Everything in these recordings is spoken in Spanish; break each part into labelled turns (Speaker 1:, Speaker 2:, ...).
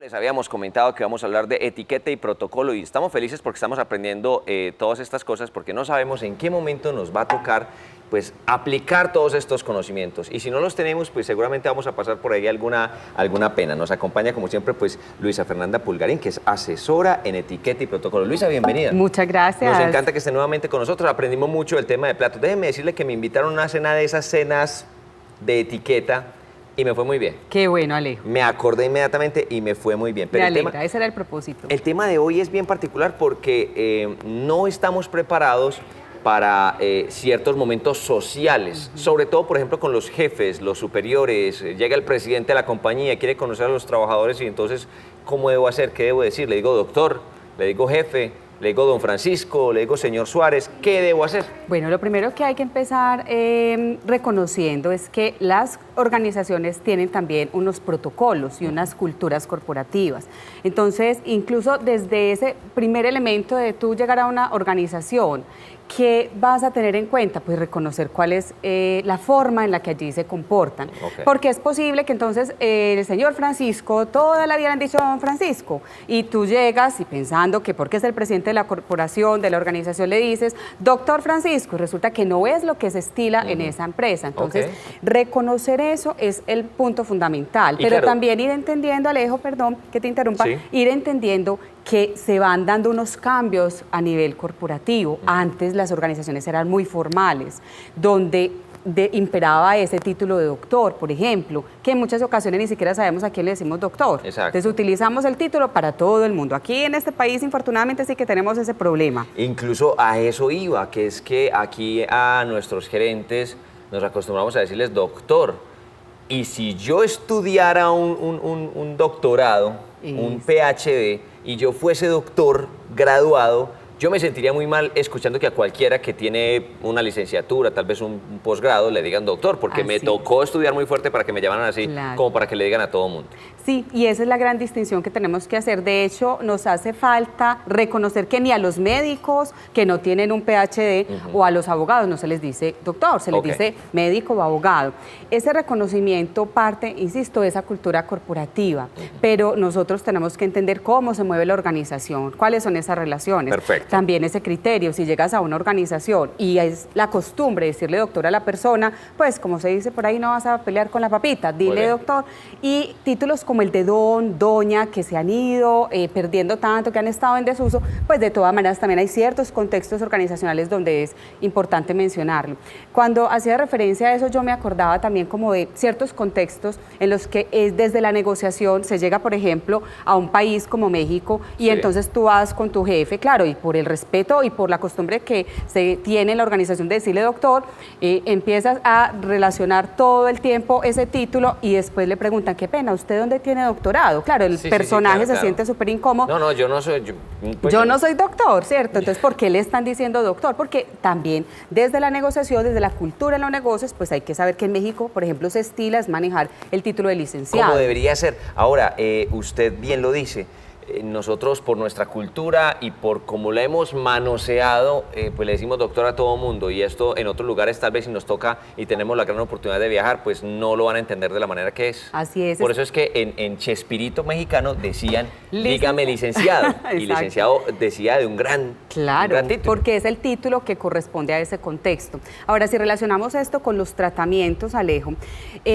Speaker 1: Les habíamos comentado que vamos a hablar de etiqueta y protocolo y estamos felices porque estamos aprendiendo todas estas cosas porque no sabemos en qué momento nos va a tocar pues aplicar todos estos conocimientos y si no los tenemos pues seguramente vamos a pasar por ahí alguna pena. Nos acompaña como siempre pues Luisa Fernanda Pulgarín, que es asesora en etiqueta y protocolo. Luisa, bienvenida.
Speaker 2: Muchas gracias.
Speaker 1: Nos encanta que esté nuevamente con nosotros, aprendimos mucho del tema de platos. Déjeme decirle que me invitaron a una cena de esas cenas de etiqueta y me fue muy bien.
Speaker 2: Qué bueno, Alejo.
Speaker 1: Me acordé inmediatamente y me fue muy bien.
Speaker 2: Pero ese era el propósito.
Speaker 1: El tema de hoy es bien particular porque no estamos preparados para ciertos momentos sociales, sobre todo, por ejemplo, con los jefes, los superiores. Llega el presidente de la compañía, quiere conocer a los trabajadores y entonces, ¿cómo debo hacer? ¿Qué debo decir? Le digo doctor, le digo jefe, le digo don Francisco, le digo señor Suárez, ¿qué debo hacer?
Speaker 2: Bueno, lo primero que hay que empezar reconociendo es que las organizaciones tienen también unos protocolos y unas culturas corporativas. Entonces, incluso desde ese primer elemento de tú llegar a una organización, ¿qué vas a tener en cuenta? Pues reconocer cuál es la forma en la que allí se comportan.
Speaker 1: Okay.
Speaker 2: Porque es posible que entonces el señor Francisco, toda la vida le han dicho don Francisco, y tú llegas y pensando que porque es el presidente de la corporación, de la organización, le dices doctor Francisco, y resulta que no es lo que se estila en esa empresa. Entonces, reconocer eso es el punto fundamental. Pero claro, también ir entendiendo, Alejo, perdón que te interrumpa, ir entendiendo que se van dando unos cambios a nivel corporativo. Antes las organizaciones eran muy formales, donde imperaba ese título de doctor, por ejemplo, que en muchas ocasiones ni siquiera sabemos a quién le decimos doctor.
Speaker 1: Exacto.
Speaker 2: Entonces utilizamos el título para todo el mundo. Aquí en este país, infortunadamente, sí que tenemos ese problema.
Speaker 1: Incluso a eso iba, que es que aquí a nuestros gerentes nos acostumbramos a decirles doctor. Y si yo estudiara un doctorado, un PhD, y yo fuese doctor graduado, yo me sentiría muy mal escuchando que a cualquiera que tiene una licenciatura, tal vez un posgrado, le digan doctor, porque me tocó estudiar muy fuerte para que me llamaran así, como para que le digan a todo mundo.
Speaker 2: Sí, y esa es la gran distinción que tenemos que hacer. De hecho, nos hace falta reconocer que ni a los médicos que no tienen un PhD o a los abogados no se les dice doctor, se les dice médico o abogado. Ese reconocimiento parte, insisto, de esa cultura corporativa, pero nosotros tenemos que entender cómo se mueve la organización, cuáles son esas relaciones.
Speaker 1: Perfecto.
Speaker 2: También ese criterio, si llegas a una organización y es la costumbre decirle doctor a la persona, pues como se dice por ahí, no vas a pelear con la papita, dile doctor. Y títulos como el de don, doña, que se han ido perdiendo tanto, que han estado en desuso, pues de todas maneras también hay ciertos contextos organizacionales donde es importante mencionarlo. Cuando hacía referencia a eso, yo me acordaba también como de ciertos contextos en los que desde la negociación se llega, por ejemplo, a un país como México y entonces tú vas con tu jefe, claro, y por el respeto y por la costumbre que se tiene en la organización de decirle doctor, empiezas a relacionar todo el tiempo ese título y después le preguntan, qué pena, ¿usted dónde tiene doctorado? Claro, el personaje se siente súper incómodo.
Speaker 1: No, yo no soy...
Speaker 2: Yo no soy doctor, ¿cierto? Entonces, ¿por qué le están diciendo doctor? Porque también desde la negociación, desde la cultura en los negocios, pues hay que saber que en México, por ejemplo, se estila es manejar el título de licenciado.
Speaker 1: Como debería ser. Ahora, usted bien lo dice, nosotros por nuestra cultura y por cómo la hemos manoseado, pues le decimos doctor a todo mundo y esto en otros lugares tal vez si nos toca y tenemos la gran oportunidad de viajar, pues no lo van a entender de la manera que es.
Speaker 2: Así es.
Speaker 1: Por eso es que en Chespirito mexicano decían, dígame licenciado, y licenciado decía de un gran título.
Speaker 2: Porque es el título que corresponde a ese contexto. Ahora, si relacionamos esto con los tratamientos, Alejo,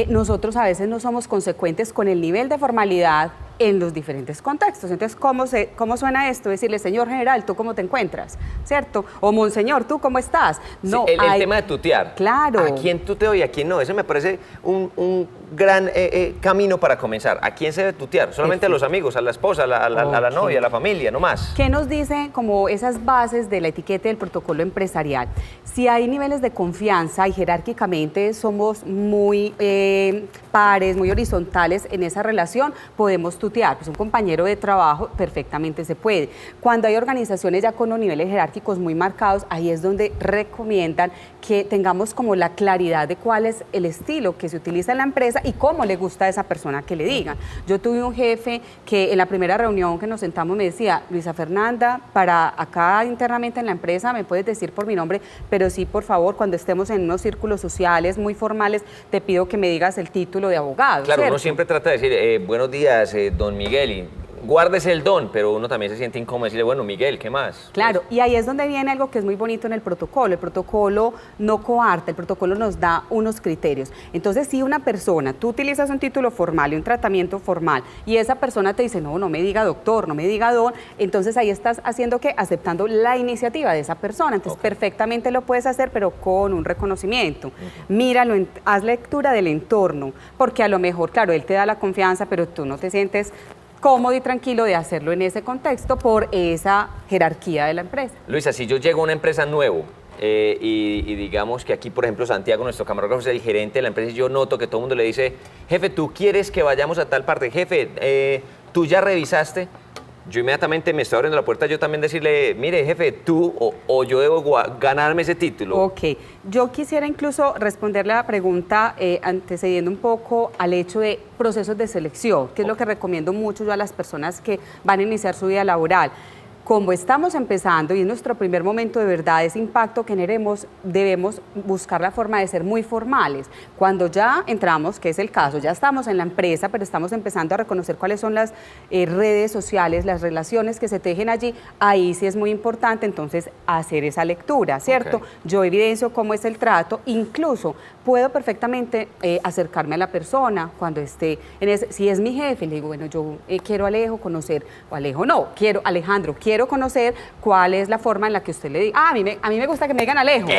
Speaker 2: nosotros a veces no somos consecuentes con el nivel de formalidad en los diferentes contextos. Entonces, ¿cómo suena esto? Decirle, señor general, ¿tú cómo te encuentras? ¿Cierto? O monseñor, ¿tú cómo estás? No,
Speaker 1: sí, el tema de tutear.
Speaker 2: Claro.
Speaker 1: ¿A quién tuteo y a quién no? Eso me parece un gran camino para comenzar. ¿A quién se debe tutear? Solamente a los amigos, a la esposa, a la novia, a la familia, no más.
Speaker 2: ¿Qué nos dice como esas bases de la etiqueta del protocolo empresarial? Si hay niveles de confianza y jerárquicamente somos muy pares, muy horizontales en esa relación, podemos tutear. Pues un compañero de trabajo perfectamente se puede. Cuando hay organizaciones ya con unos niveles jerárquicos muy marcados, ahí es donde recomiendan que tengamos como la claridad de cuál es el estilo que se utiliza en la empresa y cómo le gusta a esa persona que le digan. Yo tuve un jefe que en la primera reunión que nos sentamos me decía, Luisa Fernanda, para acá ya internamente en la empresa me puedes decir por mi nombre, pero sí, por favor, cuando estemos en unos círculos sociales muy formales, te pido que me digas el título de abogado.
Speaker 1: Claro,
Speaker 2: ¿cierto?
Speaker 1: uno siempre trata de decir, buenos días, don Miguel, y guárdese el don, pero uno también se siente incómodo decirle, bueno, Miguel, ¿qué más?
Speaker 2: Claro, y ahí es donde viene algo que es muy bonito en el protocolo. El protocolo no coarta, el protocolo nos da unos criterios. Entonces, si una persona, tú utilizas un título formal y un tratamiento formal, y esa persona te dice, no, no me diga doctor, no me diga don, entonces ahí estás haciendo que aceptando la iniciativa de esa persona. Entonces, perfectamente lo puedes hacer, pero con un reconocimiento. Míralo, haz lectura del entorno, porque a lo mejor, claro, él te da la confianza, pero tú no te sientes cómodo y tranquilo de hacerlo en ese contexto por esa jerarquía de la empresa.
Speaker 1: Luisa, si yo llego a una empresa nuevo y digamos que aquí, por ejemplo, Santiago, nuestro camarógrafo, es el gerente de la empresa y yo noto que todo el mundo le dice, jefe, ¿tú quieres que vayamos a tal parte? Jefe, ¿tú ya revisaste? Yo inmediatamente me estoy abriendo la puerta, yo también decirle, mire, jefe, tú o yo debo ganarme ese título.
Speaker 2: Ok, yo quisiera incluso responderle a la pregunta antecediendo un poco al hecho de procesos de selección, que es lo que recomiendo mucho yo a las personas que van a iniciar su vida laboral. Como estamos empezando y es nuestro primer momento de verdad, ese impacto que generemos, debemos buscar la forma de ser muy formales. Cuando ya entramos, que es el caso, ya estamos en la empresa, pero estamos empezando a reconocer cuáles son las redes sociales, las relaciones que se tejen allí, ahí sí es muy importante entonces hacer esa lectura, ¿cierto? Okay. Yo evidencio cómo es el trato, incluso puedo perfectamente acercarme a la persona cuando esté en ese, si es mi jefe, le digo, bueno, yo quiero a Alejo conocer, o Alejo no, Alejandro, quiero conocer cuál es la forma en la que usted le diga, a mí me gusta que me digan Alejo.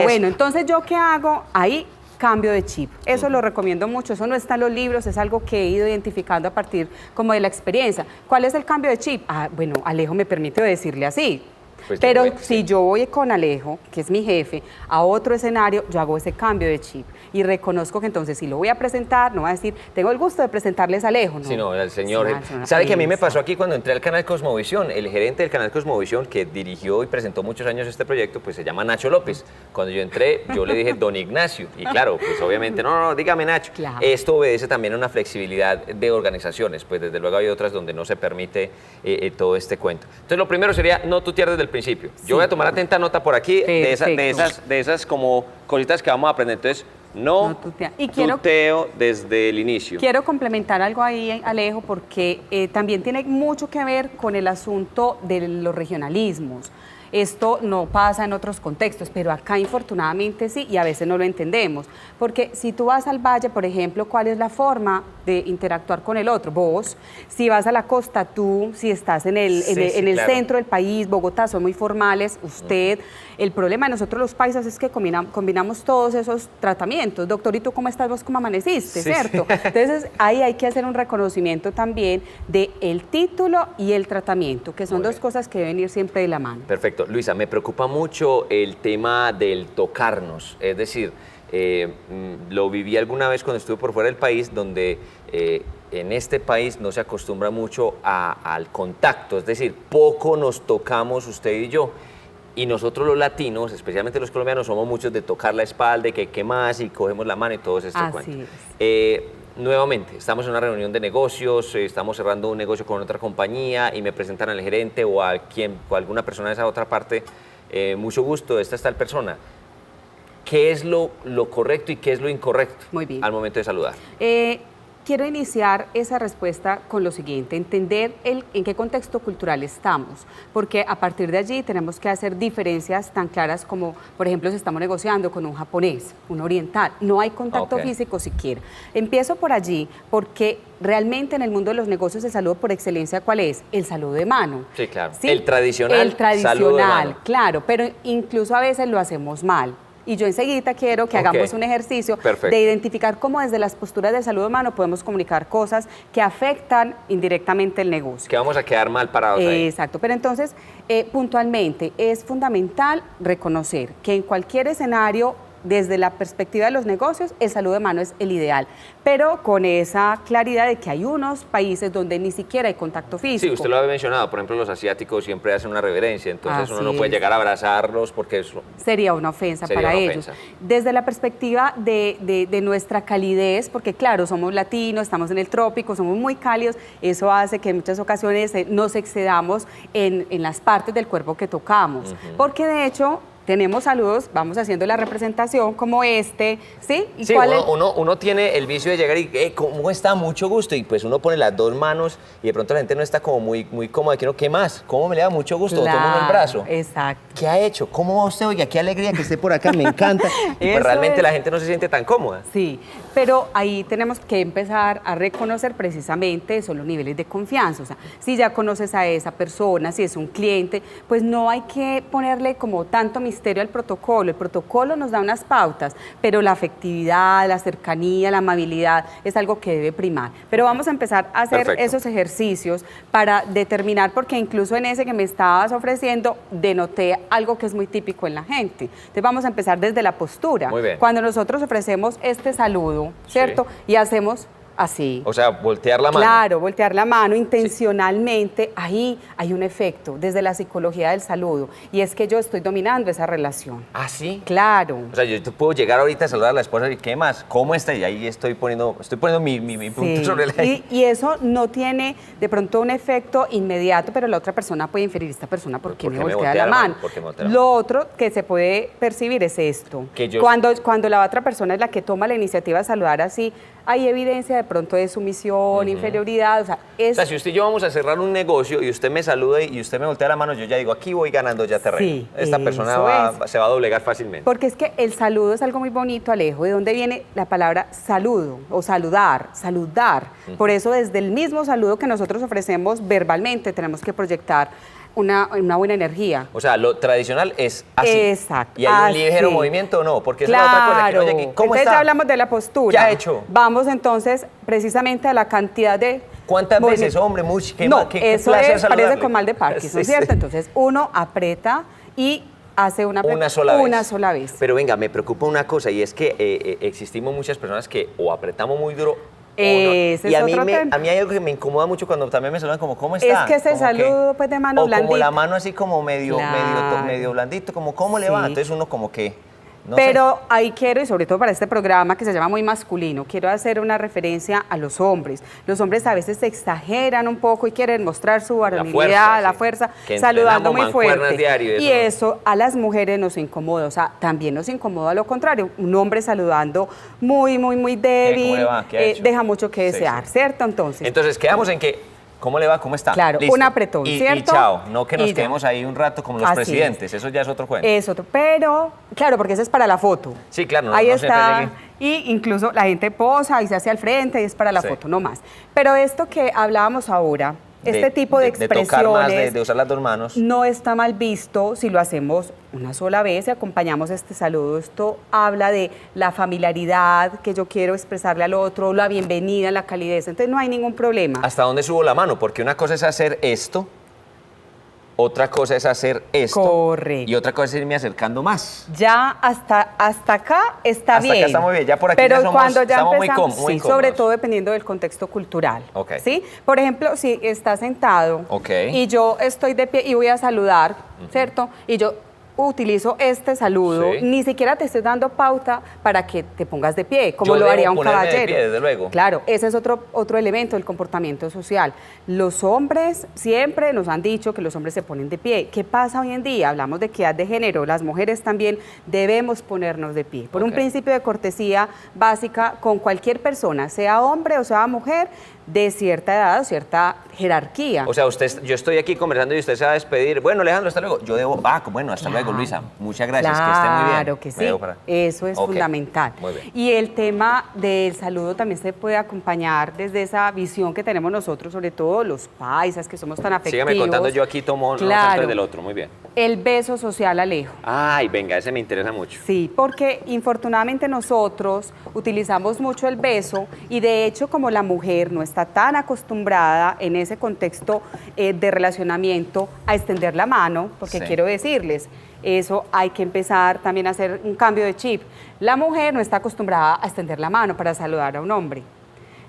Speaker 2: Bueno, entonces yo qué hago, ahí cambio de chip. Eso lo recomiendo mucho, eso no está en los libros, es algo que he ido identificando a partir como de la experiencia. ¿Cuál es el cambio de chip? Bueno, Alejo me permite decirle así. Pues pero si yo voy con Alejo, que es mi jefe, a otro escenario, yo hago ese cambio de chip y reconozco que entonces si lo voy a presentar, no voy a decir, tengo el gusto de presentarles a Alejo. No,
Speaker 1: sino al señor. Sí, ¿sabe que a mí me pasó aquí cuando entré al canal Cosmovisión? El gerente del canal Cosmovisión, que dirigió y presentó muchos años este proyecto, pues se llama Nacho López. Cuando yo entré, yo le dije don Ignacio. Y claro, pues obviamente, no, dígame Nacho. Claro. Esto obedece también a una flexibilidad de organizaciones, pues desde luego hay otras donde no se permite todo este cuento. Entonces lo primero sería no tutear desde el principio. Yo voy a tomar atenta nota por aquí de esas como cositas que vamos a aprender. Entonces, no tuteo desde el inicio.
Speaker 2: Quiero complementar algo ahí, Alejo, porque también tiene mucho que ver con el asunto de los regionalismos. Esto no pasa en otros contextos, pero acá infortunadamente sí, y a veces no lo entendemos. Porque si tú vas al valle, por ejemplo, ¿cuál es la forma de interactuar con el otro? Vos. Si vas a la costa, tú. Si estás en el centro del país, Bogotá, son muy formales, usted. El problema de nosotros los paisas es que combinamos todos esos tratamientos. Doctor, ¿y tú cómo estás? ¿Vos cómo amaneciste? Sí, ¿cierto? Sí. Entonces, ahí hay que hacer un reconocimiento también del título y el tratamiento, que son dos cosas que deben ir siempre de la mano.
Speaker 1: Perfecto. Luisa, me preocupa mucho el tema del tocarnos, es decir, lo viví alguna vez cuando estuve por fuera del país, donde en este país no se acostumbra mucho al contacto, es decir, poco nos tocamos usted y yo. Y nosotros los latinos, especialmente los colombianos, somos muchos de tocar la espalda, y que qué más, y cogemos la mano y todo este cuento. Nuevamente, estamos en una reunión de negocios, estamos cerrando un negocio con otra compañía y me presentan al gerente o a alguna persona de esa otra parte, mucho gusto, esta es tal persona. ¿Qué es lo correcto y qué es lo incorrecto al momento de saludar?
Speaker 2: Quiero iniciar esa respuesta con lo siguiente, entender en qué contexto cultural estamos, porque a partir de allí tenemos que hacer diferencias tan claras como, por ejemplo, si estamos negociando con un japonés, un oriental, no hay contacto físico siquiera. Empiezo por allí porque realmente en el mundo de los negocios el saludo por excelencia, ¿cuál es? El saludo de mano.
Speaker 1: Sí, claro. ¿Sí? El tradicional saludo de mano.
Speaker 2: Claro, pero incluso a veces lo hacemos mal. Y yo enseguida quiero que hagamos un ejercicio de identificar cómo desde las posturas del saludo humano podemos comunicar cosas que afectan indirectamente el negocio.
Speaker 1: Que vamos a quedar mal parados ahí.
Speaker 2: Exacto, pero entonces puntualmente es fundamental reconocer que en cualquier escenario desde la perspectiva de los negocios, el saludo de mano es el ideal, pero con esa claridad de que hay unos países donde ni siquiera hay contacto físico.
Speaker 1: Sí, usted lo había mencionado, por ejemplo, los asiáticos siempre hacen una reverencia, entonces
Speaker 2: Así
Speaker 1: uno no puede
Speaker 2: es.
Speaker 1: llegar a abrazarlos porque eso
Speaker 2: Sería una ofensa
Speaker 1: Sería
Speaker 2: para
Speaker 1: una
Speaker 2: ellos.
Speaker 1: ofensa.
Speaker 2: Desde la perspectiva de nuestra calidez, porque claro, somos latinos, estamos en el trópico, somos muy cálidos, eso hace que en muchas ocasiones nos excedamos en las partes del cuerpo que tocamos, porque de hecho tenemos saludos, vamos haciendo la representación como este, ¿sí? ¿Y
Speaker 1: sí,
Speaker 2: cuál es?
Speaker 1: uno tiene el vicio de llegar y, ¿cómo está? Mucho gusto. Y pues uno pone las dos manos y de pronto la gente no está como muy cómoda. Que no, ¿qué más? ¿Cómo me le da mucho gusto? Tomo uno el brazo.
Speaker 2: Exacto.
Speaker 1: ¿Qué ha hecho? ¿Cómo va usted? Oiga, qué alegría que esté por acá, me encanta. Y pues
Speaker 2: Eso
Speaker 1: realmente
Speaker 2: es.
Speaker 1: la gente no se siente tan cómoda.
Speaker 2: Sí, pero ahí tenemos que empezar a reconocer precisamente esos los niveles de confianza. O sea, si ya conoces a esa persona, si es un cliente, pues no hay que ponerle como tanto misterio al protocolo. El protocolo nos da unas pautas, pero la afectividad, la cercanía, la amabilidad es algo que debe primar. Pero vamos a empezar a hacer
Speaker 1: Perfecto.
Speaker 2: esos ejercicios para determinar, porque incluso en ese que me estabas ofreciendo, denoté algo que es muy típico en la gente. Entonces vamos a empezar desde la postura.
Speaker 1: Muy bien.
Speaker 2: Cuando nosotros ofrecemos este saludo, ¿cierto? Y hacemos así.
Speaker 1: O sea, voltear la mano.
Speaker 2: Claro, voltear la mano intencionalmente, ahí hay un efecto desde la psicología del saludo, y es que yo estoy dominando esa relación.
Speaker 1: ¿Ah, sí?
Speaker 2: Claro.
Speaker 1: O sea, yo te puedo llegar ahorita a saludar a la esposa y ¿qué más? ¿Cómo está? Y ahí estoy poniendo mi punto
Speaker 2: Sí,
Speaker 1: sobre la I.
Speaker 2: y eso no tiene de pronto un efecto inmediato, pero la otra persona puede inferir, esta persona, ¿por qué me voltea la mano?
Speaker 1: ¿Por qué me voltea la
Speaker 2: Lo otro que se puede percibir es esto.
Speaker 1: Que yo-
Speaker 2: Cuando la otra persona es la que toma la iniciativa de saludar así, hay evidencia de pronto de sumisión, inferioridad, o sea,
Speaker 1: O sea, si usted y yo vamos a cerrar un negocio y usted me saluda y usted me voltea la mano, yo ya digo, aquí voy ganando ya terreno.
Speaker 2: Sí,
Speaker 1: Esta persona
Speaker 2: eso
Speaker 1: se va a doblegar fácilmente.
Speaker 2: porque es que el saludo es algo muy bonito, Alejo. ¿De dónde viene la palabra saludo o saludar? Saludar. Por eso desde el mismo saludo que nosotros ofrecemos verbalmente tenemos que proyectar una buena energía.
Speaker 1: O sea, lo tradicional es así.
Speaker 2: Exacto,
Speaker 1: ¿Y hay un
Speaker 2: así.
Speaker 1: ligero movimiento o no? Porque es la otra cosa que no llegue. ¿Cómo
Speaker 2: entonces
Speaker 1: está?
Speaker 2: ya hablamos de la postura.
Speaker 1: ¿Qué ha hecho?
Speaker 2: Vamos entonces precisamente a la cantidad de...
Speaker 1: ¿Cuántas veces,
Speaker 2: movimiento.
Speaker 1: hombre? ¿Qué
Speaker 2: No,
Speaker 1: más? ¿Qué
Speaker 2: eso
Speaker 1: placer
Speaker 2: es, parece
Speaker 1: saludarle?
Speaker 2: con mal de Parkinson,
Speaker 1: Sí,
Speaker 2: ¿cierto?
Speaker 1: sí.
Speaker 2: Entonces uno aprieta y hace una sola vez.
Speaker 1: Pero venga, me preocupa una cosa y es que existimos muchas personas que o apretamos muy duro o no.
Speaker 2: Ese
Speaker 1: Y
Speaker 2: es
Speaker 1: a mí,
Speaker 2: otro tema.
Speaker 1: a mí hay algo que me incomoda mucho cuando también me saludan como, ¿cómo está?
Speaker 2: Es que ese
Speaker 1: Como
Speaker 2: saludo, pues, de mano
Speaker 1: o como
Speaker 2: blandita.
Speaker 1: la mano así como medio
Speaker 2: Claro.
Speaker 1: blandito, como, ¿cómo le va?
Speaker 2: Sí.
Speaker 1: Entonces uno como que, no sé.
Speaker 2: Pero ahí quiero, y sobre todo para este programa que se llama Muy Masculino, quiero hacer una referencia a los hombres. Los hombres a veces se exageran un poco y quieren mostrar su varonilidad, la fuerza,
Speaker 1: Que
Speaker 2: saludando
Speaker 1: entrenamos
Speaker 2: muy
Speaker 1: mancuernas
Speaker 2: fuerte.
Speaker 1: diario y
Speaker 2: Y eso a las mujeres nos incomoda, o sea, también nos incomoda lo contrario. Un hombre saludando muy débil,
Speaker 1: ¿Cómo le va? ¿Qué ha hecho?
Speaker 2: deja mucho que
Speaker 1: Sí,
Speaker 2: desear,
Speaker 1: sí.
Speaker 2: ¿cierto? Entonces,
Speaker 1: Quedamos en que, ¿cómo le va? ¿Cómo está?
Speaker 2: Claro,
Speaker 1: Listo.
Speaker 2: un apretón,
Speaker 1: Y
Speaker 2: ¿cierto?
Speaker 1: chao, no que nos
Speaker 2: Y ya.
Speaker 1: quedemos ahí un rato como los
Speaker 2: Así
Speaker 1: presidentes, eso ya es otro cuento.
Speaker 2: es otro, pero, claro, porque eso es para la foto.
Speaker 1: Sí, claro, no-
Speaker 2: Ahí
Speaker 1: no siempre
Speaker 2: está.
Speaker 1: llegue.
Speaker 2: Y incluso la gente posa y se hace al frente y es para la
Speaker 1: Sí.
Speaker 2: foto, no más. Pero esto que hablábamos ahora, este tipo de
Speaker 1: tocar más,
Speaker 2: expresiones
Speaker 1: de usar las dos manos.
Speaker 2: no está mal visto si lo hacemos una sola vez y acompañamos este saludo. Esto habla de la familiaridad que yo quiero expresarle al otro, la bienvenida, la calidez. Entonces no hay ningún problema.
Speaker 1: ¿Hasta dónde subo la mano? Porque una cosa es hacer esto, otra cosa es hacer esto.
Speaker 2: Correcto.
Speaker 1: Y otra cosa es irme acercando más.
Speaker 2: Ya hasta acá está
Speaker 1: Hasta
Speaker 2: bien.
Speaker 1: acá está muy bien, ya por aquí
Speaker 2: Pero
Speaker 1: ya somos-
Speaker 2: cuando ya
Speaker 1: estamos muy
Speaker 2: empezamos,
Speaker 1: muy
Speaker 2: sí,
Speaker 1: cómodos.
Speaker 2: sobre todo dependiendo del contexto cultural.
Speaker 1: Ok.
Speaker 2: ¿Sí? Por ejemplo, si está sentado
Speaker 1: Ok.
Speaker 2: y yo estoy de pie y voy a saludar, ¿cierto? Y yo utilizo este saludo,
Speaker 1: Sí.
Speaker 2: ni siquiera te estoy dando pauta para que te pongas de pie, como
Speaker 1: Yo
Speaker 2: lo
Speaker 1: debo
Speaker 2: haría un
Speaker 1: ponerme de
Speaker 2: caballero.
Speaker 1: pie, desde luego.
Speaker 2: Claro, ese es otro elemento del comportamiento social. Los hombres siempre nos han dicho que los hombres se ponen de pie. ¿Qué pasa hoy en día? Hablamos de equidad de género. Las mujeres también debemos ponernos de pie. Por un
Speaker 1: Ok.
Speaker 2: principio de cortesía básica con cualquier persona, sea hombre o sea mujer, de cierta edad o cierta jerarquía.
Speaker 1: O sea, yo estoy aquí conversando y usted se va a despedir. Bueno, Alejandro, hasta luego. Yo debo, bueno, hasta luego, Luisa. Muchas gracias, que esté muy bien.
Speaker 2: Claro que
Speaker 1: Me
Speaker 2: sí,
Speaker 1: debo parar.
Speaker 2: eso es
Speaker 1: Ok,
Speaker 2: fundamental.
Speaker 1: Muy bien.
Speaker 2: Y el tema del saludo también se puede acompañar desde esa visión que tenemos nosotros, sobre todo los paisas, que somos tan afectivos.
Speaker 1: Sígame contando, yo aquí tomo nota
Speaker 2: Claro.
Speaker 1: del otro, muy bien.
Speaker 2: El beso social, Alejo.
Speaker 1: Ay, venga, ese me interesa mucho.
Speaker 2: Sí, porque infortunadamente nosotros utilizamos mucho el beso y de hecho como la mujer no está tan acostumbrada en ese contexto de relacionamiento a extender la mano, porque
Speaker 1: Sí.
Speaker 2: quiero decirles, eso hay que empezar también a hacer un cambio de chip. La mujer no está acostumbrada a extender la mano para saludar a un hombre.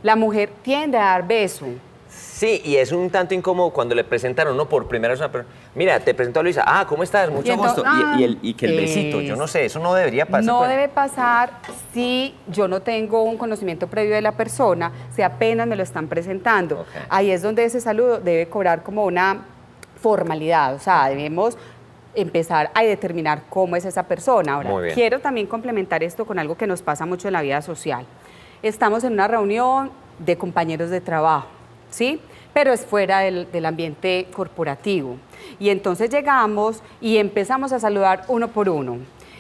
Speaker 2: La mujer tiende a dar beso.
Speaker 1: Sí, y es un tanto incómodo cuando le presentan a uno por primera vez a una persona. Mira, te presento a Luisa. Ah, ¿cómo estás? Mucho gusto. Y que el besito, yo no sé, eso no debería pasar.
Speaker 2: No debe pasar si yo no tengo un conocimiento previo de la persona, si apenas me lo están presentando.
Speaker 1: Okay.
Speaker 2: Ahí es donde ese saludo debe cobrar como una formalidad, o sea, debemos empezar a determinar cómo es esa persona. Ahora,
Speaker 1: Muy bien.
Speaker 2: quiero también complementar esto con algo que nos pasa mucho en la vida social. Estamos en una reunión de compañeros de trabajo, ¿sí? Pero es fuera del ambiente corporativo. Y entonces llegamos y empezamos a saludar uno por uno.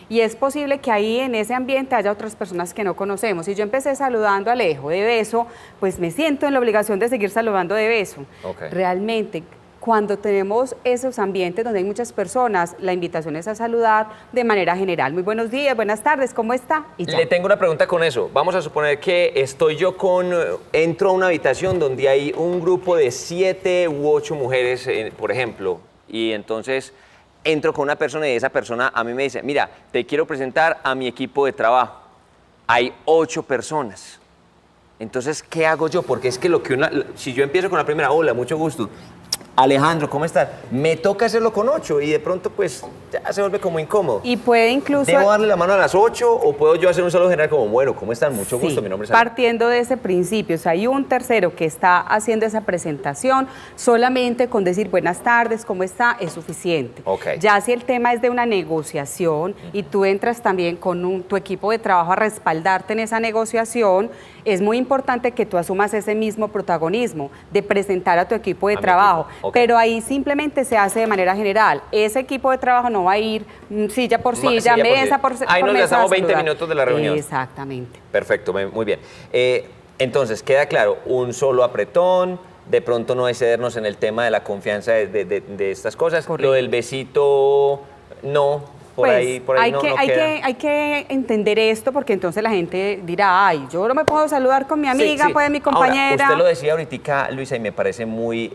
Speaker 2: Y es posible que ahí en ese ambiente haya otras personas que no conocemos. Si yo empecé saludando a Alejo de beso, pues me siento en la obligación de seguir saludando de beso.
Speaker 1: Okay.
Speaker 2: Realmente, cuando tenemos esos ambientes donde hay muchas personas, la invitación es a saludar de manera general. Muy buenos días, buenas tardes, ¿cómo está? Y ya.
Speaker 1: Le tengo una pregunta con eso. Vamos a suponer que estoy yo entro a una habitación donde hay un grupo de 7 u 8 mujeres, por ejemplo, y entonces entro con una persona y esa persona a mí me dice, mira, te quiero presentar a mi equipo de trabajo. Hay 8 personas. Entonces, ¿qué hago yo? Porque es que si yo empiezo con la primera, hola, mucho gusto. Alejandro, ¿cómo estás? Me toca hacerlo con 8 y de pronto pues ya se vuelve como incómodo.
Speaker 2: Y puede incluso...
Speaker 1: ¿Debo darle la mano a las 8 o puedo yo hacer un saludo general como, bueno, ¿cómo están? Mucho gusto,
Speaker 2: Sí,
Speaker 1: mi nombre es Alejandro.
Speaker 2: partiendo de ese principio, o sea, hay un tercero que está haciendo esa presentación, solamente con decir buenas tardes, ¿cómo está? Es suficiente.
Speaker 1: Ok.
Speaker 2: Ya si el tema es de una negociación y tú entras también con tu equipo de trabajo a respaldarte en esa negociación, es muy importante que tú asumas ese mismo protagonismo de presentar a tu equipo de trabajo.
Speaker 1: Ok.
Speaker 2: Pero ahí simplemente se hace de manera general. Ese equipo de trabajo no va a ir silla por silla, mesa por mesa.
Speaker 1: Ahí nos gastamos 20 minutos de la reunión.
Speaker 2: Exactamente.
Speaker 1: Perfecto, muy bien. Entonces, queda claro, un solo apretón, de pronto no excedernos en el tema de la confianza de estas cosas.
Speaker 2: Correcto.
Speaker 1: Lo del besito, no. Por ahí no queda.
Speaker 2: Hay que entender esto porque entonces la gente dirá, ay, yo no me puedo saludar con mi amiga,
Speaker 1: Sí, sí.
Speaker 2: pues mi compañera.
Speaker 1: Ahora, usted lo decía ahorita, Luisa, y me parece muy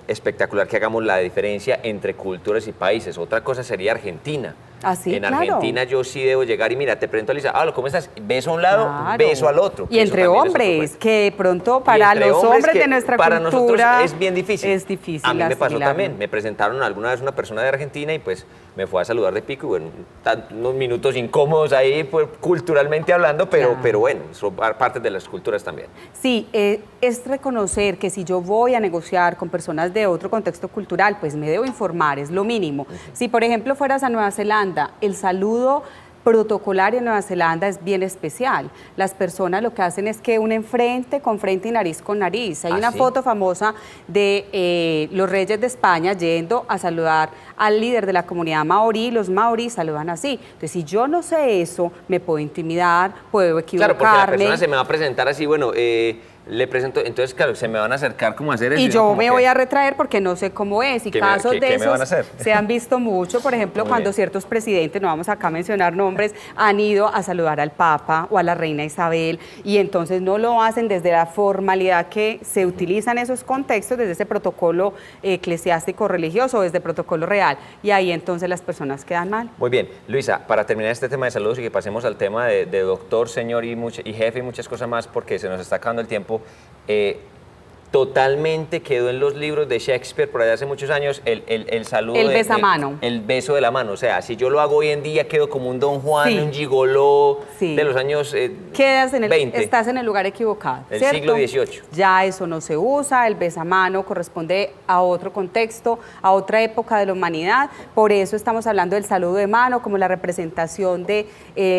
Speaker 1: espectacular que hagamos la diferencia entre culturas y países. Otra cosa sería Argentina.
Speaker 2: Ah, sí,
Speaker 1: en
Speaker 2: claro.
Speaker 1: Argentina yo sí debo llegar y mira, te presento a Luisa, ¿cómo estás? Beso a un lado,
Speaker 2: Claro.
Speaker 1: beso al otro.
Speaker 2: Y entre hombres, que de pronto para
Speaker 1: entre
Speaker 2: los hombres
Speaker 1: que
Speaker 2: de nuestra
Speaker 1: para
Speaker 2: cultura
Speaker 1: nosotros es bien difícil.
Speaker 2: Es difícil.
Speaker 1: A mí me pasó
Speaker 2: asimilarlo.
Speaker 1: también. Me presentaron alguna vez una persona de Argentina y pues me fue a saludar de pico y bueno, unos minutos incómodos ahí, pues, culturalmente hablando, pero bueno, son partes de las culturas también.
Speaker 2: Sí, es reconocer que si yo voy a negociar con personas de otro contexto cultural, pues me debo informar, es lo mínimo. Si, por ejemplo, fueras a Nueva Zelanda, el saludo protocolario en Nueva Zelanda es bien especial. Las personas lo que hacen es que unen frente con frente y nariz con nariz. Hay una
Speaker 1: ¿sí?
Speaker 2: foto famosa de los reyes de España yendo a saludar al líder de la comunidad maorí. Los maorí saludan así. Entonces, si yo no sé eso, me puedo intimidar, puedo equivocarme.
Speaker 1: Claro, porque la persona se me va a presentar así, bueno, le presento, entonces claro, se me van a acercar como a hacer eso.
Speaker 2: Y yo me voy a retraer porque no sé cómo es. Y casos de
Speaker 1: ¿qué me
Speaker 2: esos
Speaker 1: van a hacer?
Speaker 2: se han visto mucho, por ejemplo,
Speaker 1: Muy
Speaker 2: cuando
Speaker 1: bien.
Speaker 2: ciertos presidentes, no vamos acá a mencionar nombres, han ido a saludar al Papa o a la Reina Isabel y entonces no lo hacen desde la formalidad que se utiliza en esos contextos, desde ese protocolo eclesiástico religioso o desde protocolo real. Y ahí entonces las personas quedan mal.
Speaker 1: Muy bien, Luisa, para terminar este tema de saludos y que pasemos al tema de doctor, señor y jefe y muchas cosas más porque se nos está acabando el tiempo, totalmente quedó en los libros de Shakespeare por allá hace muchos años el saludo.
Speaker 2: El besamano.
Speaker 1: El beso de la mano. O sea, si yo lo hago hoy en día, quedo como un Don Juan,
Speaker 2: Sí.
Speaker 1: un gigoló
Speaker 2: Sí.
Speaker 1: de los años
Speaker 2: Quedas en
Speaker 1: 20.
Speaker 2: estás en el lugar equivocado.
Speaker 1: Del
Speaker 2: ¿cierto?
Speaker 1: siglo XVIII.
Speaker 2: Ya eso no se usa, el besamano corresponde a otro contexto, a otra época de la humanidad. Por eso estamos hablando del saludo de mano como la representación de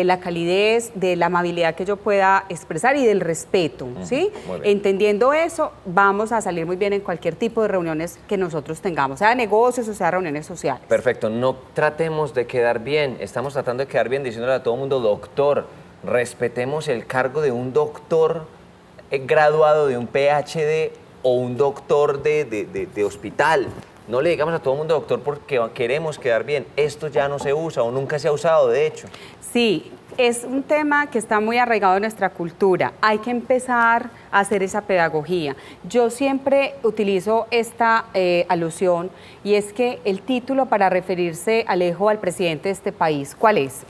Speaker 2: la calidez, de la amabilidad que yo pueda expresar y del respeto, ¿sí?
Speaker 1: Muy bien.
Speaker 2: Entendiendo eso, vamos a salir muy bien en cualquier tipo de reuniones que nosotros tengamos, sea de negocios o sea reuniones sociales.
Speaker 1: Perfecto, no tratemos de quedar bien, estamos tratando de quedar bien diciéndole a todo el mundo doctor, respetemos el cargo de un doctor graduado de un PhD o un doctor de hospital. No le digamos a todo el mundo doctor porque queremos quedar bien, esto ya no se usa o nunca se ha usado de hecho.
Speaker 2: Sí, Es un tema que está muy arraigado en nuestra cultura. Hay que empezar a hacer esa pedagogía. Yo siempre utilizo esta alusión y es que el título para referirse al hijo al presidente de este país, ¿cuál es?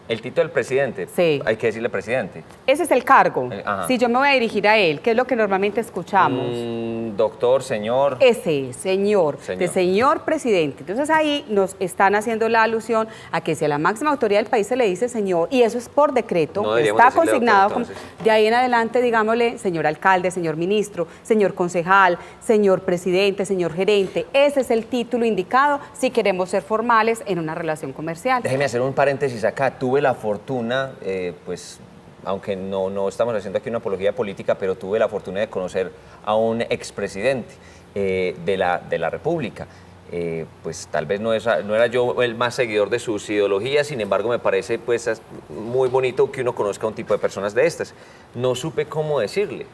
Speaker 1: El título del presidente.
Speaker 2: Sí.
Speaker 1: Hay que decirle presidente.
Speaker 2: Ese es el cargo.
Speaker 1: Ajá.
Speaker 2: Si yo me voy a dirigir a él, ¿qué es lo que normalmente escuchamos?
Speaker 1: Doctor, señor.
Speaker 2: Ese es, señor, de señor presidente. Entonces ahí nos están haciendo la alusión a que si a la máxima autoridad del país se le dice señor, y eso es por decreto,
Speaker 1: No
Speaker 2: está consignado,
Speaker 1: doctor,
Speaker 2: de ahí en adelante, digámosle, señor alcalde, señor ministro, señor concejal, señor presidente, señor gerente. Ese es el título indicado si queremos ser formales en una relación comercial.
Speaker 1: Déjeme hacer un paréntesis acá. Tuve la fortuna, pues, aunque no estamos haciendo aquí una apología política, pero tuve la fortuna de conocer a un expresidente de la República. Pues tal vez no era yo el más seguidor de sus ideologías, sin embargo me parece pues muy bonito que uno conozca a un tipo de personas de estas. No supe cómo decirle,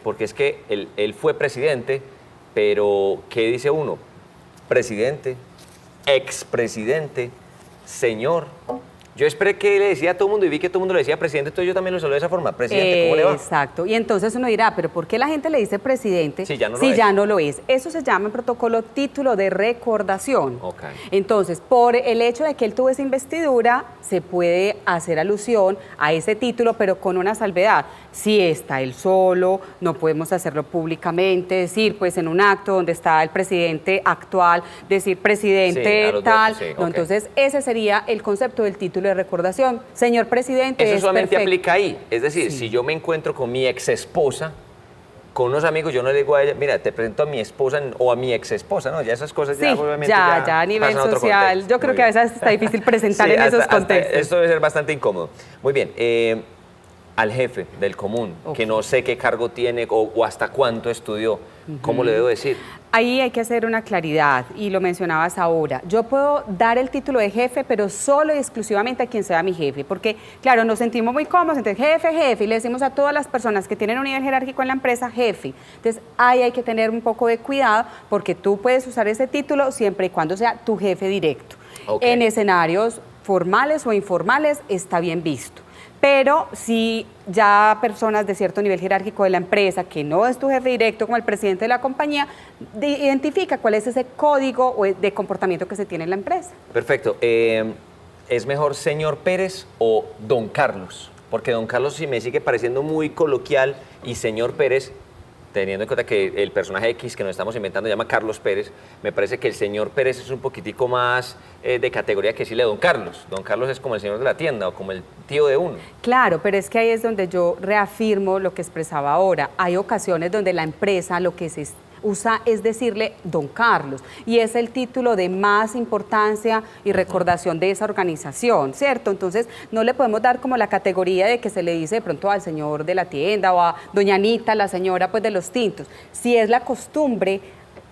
Speaker 1: porque es que él fue presidente, pero ¿qué dice uno? Presidente, expresidente, señor. Yo esperé que le decía a todo el mundo y vi que todo el mundo le decía presidente, entonces yo también lo saludé de esa forma. Presidente, ¿cómo le va?
Speaker 2: Exacto. Y entonces uno dirá, ¿pero por qué la gente le dice presidente
Speaker 1: si ya
Speaker 2: no lo es? Eso se llama en protocolo título de recordación.
Speaker 1: Okay.
Speaker 2: Entonces, por el hecho de que él tuvo esa investidura, se puede hacer alusión a ese título, pero con una salvedad. Si está él solo, no podemos hacerlo públicamente, decir, pues en un acto donde está el presidente actual, decir presidente tal. Sí, no, entonces, ese sería el concepto del título de recordación. Señor presidente,
Speaker 1: eso solamente
Speaker 2: perfecto.
Speaker 1: aplica ahí. Es decir, si yo me encuentro con mi ex esposa, con unos amigos, yo no le digo a ella, mira, te presento a mi esposa o a mi ex esposa, ¿no? Ya esas cosas ya obviamente
Speaker 2: ya a nivel social. Yo creo que a veces está difícil presentar en esos contextos.
Speaker 1: Esto debe ser bastante incómodo. Muy bien. Al jefe del común, que no sé qué cargo tiene o hasta cuánto estudió, ¿cómo le debo decir?
Speaker 2: Ahí hay que hacer una claridad, y lo mencionabas ahora. Yo puedo dar el título de jefe, pero solo y exclusivamente a quien sea mi jefe, porque, claro, nos sentimos muy cómodos, entonces jefe, y le decimos a todas las personas que tienen un nivel jerárquico en la empresa, jefe. Entonces, ahí hay que tener un poco de cuidado, porque tú puedes usar ese título siempre y cuando sea tu jefe directo. Okay. En escenarios formales o informales está bien visto. Pero si ya personas de cierto nivel jerárquico de la empresa, que no es tu jefe directo como el presidente de la compañía, identifica cuál es ese código de comportamiento que se tiene en la empresa.
Speaker 1: Perfecto. ¿Es mejor señor Pérez o don Carlos? Porque don Carlos sí me sigue pareciendo muy coloquial y señor Pérez, teniendo en cuenta que el personaje X que nos estamos inventando se llama Carlos Pérez, me parece que el señor Pérez es un poquitico más de categoría que decirle don Carlos. Don Carlos es como el señor de la tienda o como el tío de uno.
Speaker 2: Claro, pero es que ahí es donde yo reafirmo lo que expresaba ahora. Hay ocasiones donde la empresa lo que se usa es decirle don Carlos, y es el título de más importancia y recordación de esa organización, ¿cierto? Entonces no le podemos dar como la categoría de que se le dice de pronto al señor de la tienda o a doña Anita, la señora pues de los tintos. Si es la costumbre,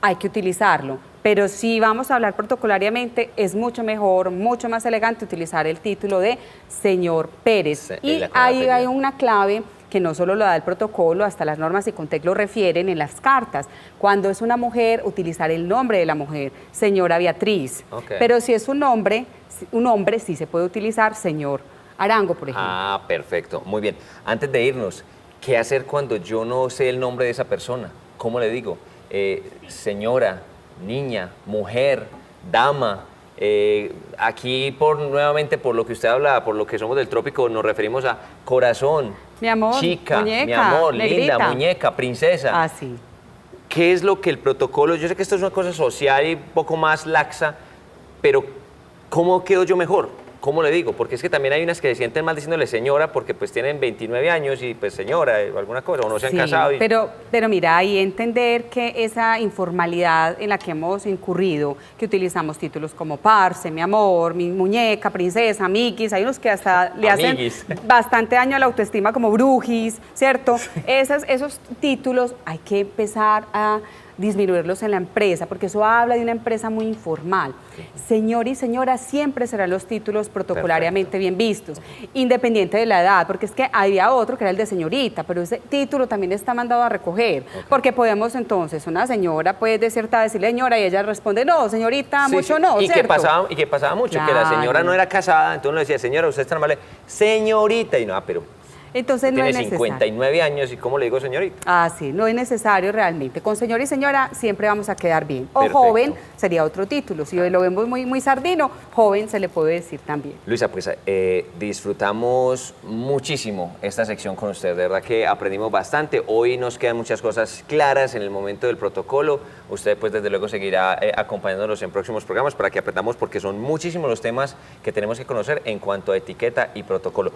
Speaker 2: hay que utilizarlo, pero si vamos a hablar protocolariamente, es mucho mejor, mucho más elegante utilizar el título de señor Pérez. Y ahí hay una clave que no solo lo da el protocolo, hasta las normas y Contec lo refieren en las cartas. Cuando es una mujer, utilizar el nombre de la mujer, señora Beatriz. Okay. Pero si es un hombre sí se puede utilizar señor Arango, por ejemplo.
Speaker 1: Ah, perfecto. Muy bien. Antes de irnos, ¿qué hacer cuando yo no sé el nombre de esa persona? ¿Cómo le digo? Señora, niña, mujer, dama. Aquí nuevamente por lo que usted habla, por lo que somos del trópico, nos referimos a corazón,
Speaker 2: mi amor,
Speaker 1: chica,
Speaker 2: muñeca,
Speaker 1: mi amor,
Speaker 2: negrita.
Speaker 1: linda, muñeca, princesa.
Speaker 2: Ah, sí.
Speaker 1: ¿Qué es lo que el protocolo? Yo sé que esto es una cosa social y un poco más laxa, pero ¿cómo quedo yo mejor? ¿Cómo le digo? Porque es que también hay unas que se sienten mal diciéndole señora porque pues tienen 29 años y pues señora o alguna cosa, o no se han casado.
Speaker 2: Pero mira, ahí entender que esa informalidad en la que hemos incurrido, que utilizamos títulos como parce, mi amor, mi muñeca, princesa, amiguis, hay unos que hasta le hacen bastante daño a la autoestima como brujis, ¿cierto? Sí. Esos títulos hay que empezar a disminuirlos en la empresa, porque eso habla de una empresa muy informal. Señor y señora siempre serán los títulos protocolariamente bien vistos, independiente de la edad, porque es que había otro que era el de señorita, pero ese título también está mandado a recoger, porque podemos entonces, una señora puede de cierta edad decirle señora y ella responde, no, señorita, mucho no,
Speaker 1: y
Speaker 2: ¿cierto?
Speaker 1: que pasaba mucho, que la señora no era casada, entonces uno decía, señora, usted es tan amable, señorita, y no, pero
Speaker 2: entonces no
Speaker 1: tiene
Speaker 2: es necesario.
Speaker 1: 59 años y ¿cómo le digo señorita?
Speaker 2: Ah, sí, no es necesario realmente. Con señor y señora siempre vamos a quedar bien. O
Speaker 1: Perfecto.
Speaker 2: joven sería otro título. Si lo vemos muy sardino, joven se le puede decir también.
Speaker 1: Luisa, pues disfrutamos muchísimo esta sección con usted, de verdad que aprendimos bastante. Hoy nos quedan muchas cosas claras en el momento del protocolo. Usted pues desde luego seguirá acompañándonos en próximos programas para que aprendamos porque son muchísimos los temas que tenemos que conocer en cuanto a etiqueta y protocolo.